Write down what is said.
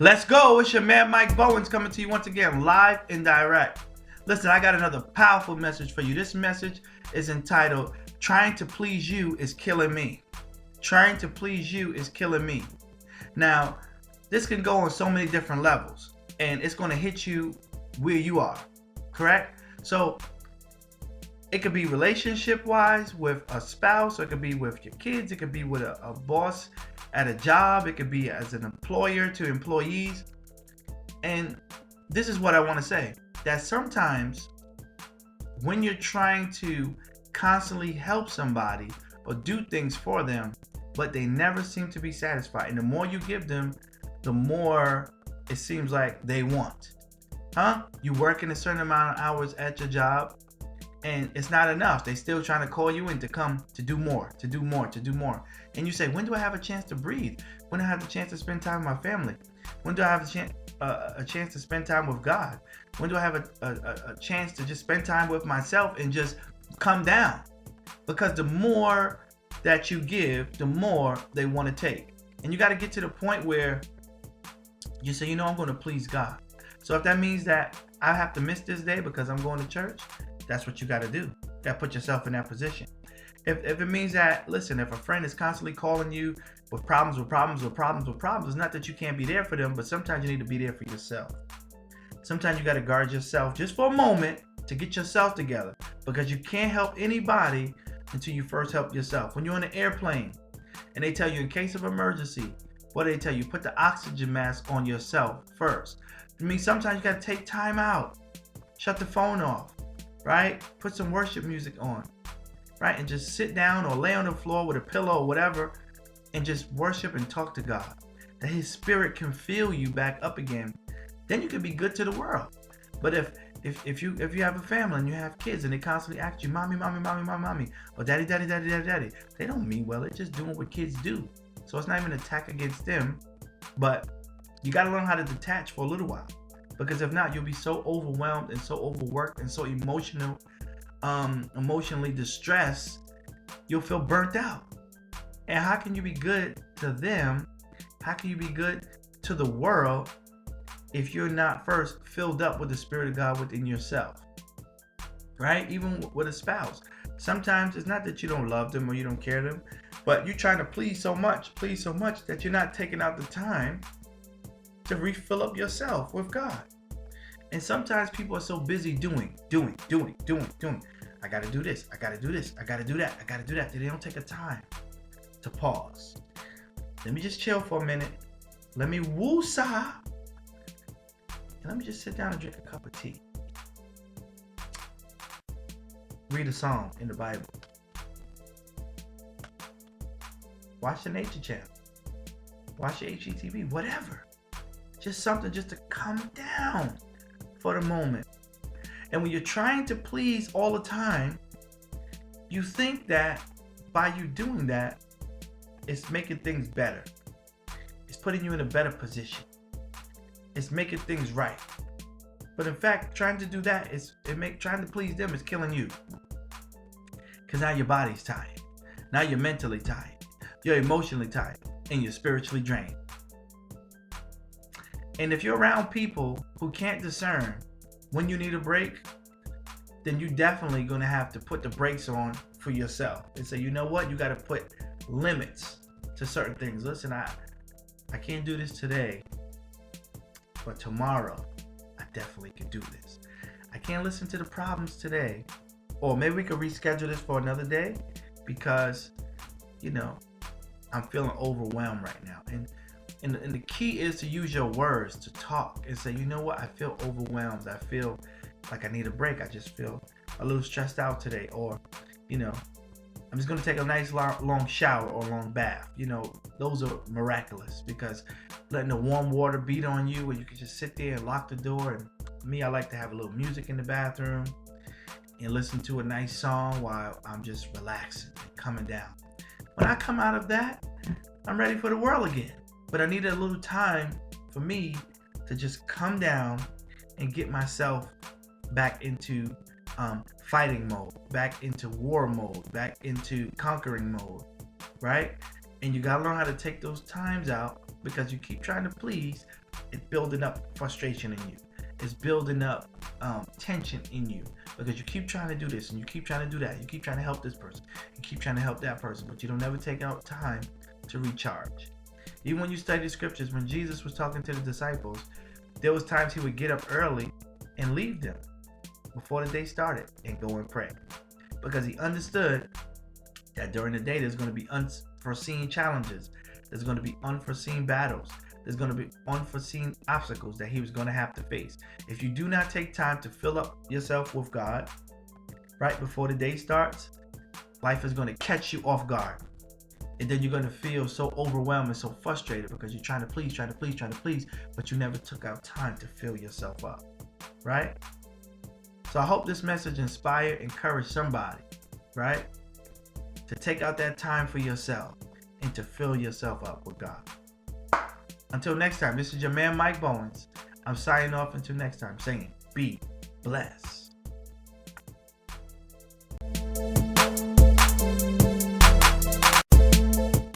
Let's go. It's your man Mike Bowens coming to you once again live and direct. Listen, I got another powerful message for you. This message is entitled, Trying to Please You is Killing Me. Trying to please you is killing me. Now, this can go on so many different levels, and it's going to hit you where you are, correct? So it could be relationship-wise with a spouse, or it could be with your kids, it could be with a boss at a job, it could be as an employer to employees. And this is what I want to say, that sometimes when you're trying to constantly help somebody or do things for them, but they never seem to be satisfied, and the more you give them, the more it seems like they want. You working a certain amount of hours at your job, and it's not enough. They still trying to call you in to come to do more, to do more, to do more. And you say, when do I have a chance to breathe? When do I have the chance to spend time with my family? When do I have a chance to spend time with God? When do I have a chance to just spend time with myself and just come down? Because the more that you give, the more they want to take. And you got to get to the point where you say, I'm going to please God. So if that means that I have to miss this day because I'm going to church, that's what you got to do. You got to put yourself in that position. If it means that, listen, if a friend is constantly calling you with problems, it's not that you can't be there for them, but sometimes you need to be there for yourself. Sometimes you got to guard yourself just for a moment to get yourself together, because you can't help anybody until you first help yourself. When you're on an airplane and they tell you in case of emergency, what do they tell you? Put the oxygen mask on yourself first. I mean, sometimes you got to take time out, shut the phone off, right? Put some worship music on, right? And just sit down or lay on the floor with a pillow or whatever and just worship and talk to God, that His Spirit can fill you back up again. Then you can be good to the world. But if you have a family and you have kids and they constantly ask you, mommy, or daddy, they don't mean well. They're just doing what kids do. So it's not even an attack against them, but you got to learn how to detach for a little while, because if not, you'll be so overwhelmed and so overworked and so emotionally distressed, you'll feel burnt out. And how can you be good to them? How can you be good to the world if you're not first filled up with the Spirit of God within yourself, right? Even with a spouse. Sometimes it's not that you don't love them or you don't care them, but you're trying to please so much that you're not taking out the time to refill up yourself with God. And sometimes people are so busy doing. I got to do this. I got to do this. I got to do that. I got to do that. They don't take a time to pause. Let me just chill for a minute. Let me woosah. Let me just sit down and drink a cup of tea. Read a song in the Bible. Watch the Nature Channel. Watch the HGTV, whatever. Just something just to come down for the moment. And when you're trying to please all the time, you think that by you doing that, it's making things better. It's putting you in a better position. It's making things right. But in fact, trying to do that trying to please them is killing you. Because now your body's tired. Now you're mentally tired. You're emotionally tired. And you're spiritually drained. And if you're around people who can't discern when you need a break, then you're definitely going to have to put the brakes on for yourself. And say, you know what? You got to put limits to certain things. Listen, I can't do this today. But tomorrow, I definitely can do this. I can't listen to the problems today. Or maybe we could reschedule this for another day, because, I'm feeling overwhelmed right now. And the key is to use your words to talk and say, you know what? I feel overwhelmed. I feel like I need a break. I just feel a little stressed out today. Or, I'm just going to take a nice long shower or long bath. Those are miraculous, because letting the warm water beat on you, and you can just sit there and lock the door. And me, I like to have a little music in the bathroom and listen to a nice song while I'm just relaxing and coming down. When I come out of that, I'm ready for the world again. But I needed a little time for me to just come down and get myself back into fighting mode, back into war mode, back into conquering mode, right? And you gotta learn how to take those times out, because you keep trying to please, it's building up frustration in you. It's building up tension in you because you keep trying to do this and you keep trying to do that. You keep trying to help this person. You keep trying to help that person, but you don't ever take out time to recharge. Even when you study the scriptures, when Jesus was talking to the disciples, there was times he would get up early and leave them before the day started and go and pray, because he understood that during the day there's going to be unforeseen challenges, there's going to be unforeseen battles, there's going to be unforeseen obstacles that he was going to have to face. If you do not take time to fill up yourself with God right before the day starts, life is going to catch you off guard. And then you're going to feel so overwhelmed and so frustrated because you're trying to please, but you never took out time to fill yourself up, right? So I hope this message inspired, encouraged somebody, right? To take out that time for yourself and to fill yourself up with God. Until next time, this is your man Mike Bowens. I'm signing off until next time, saying be blessed.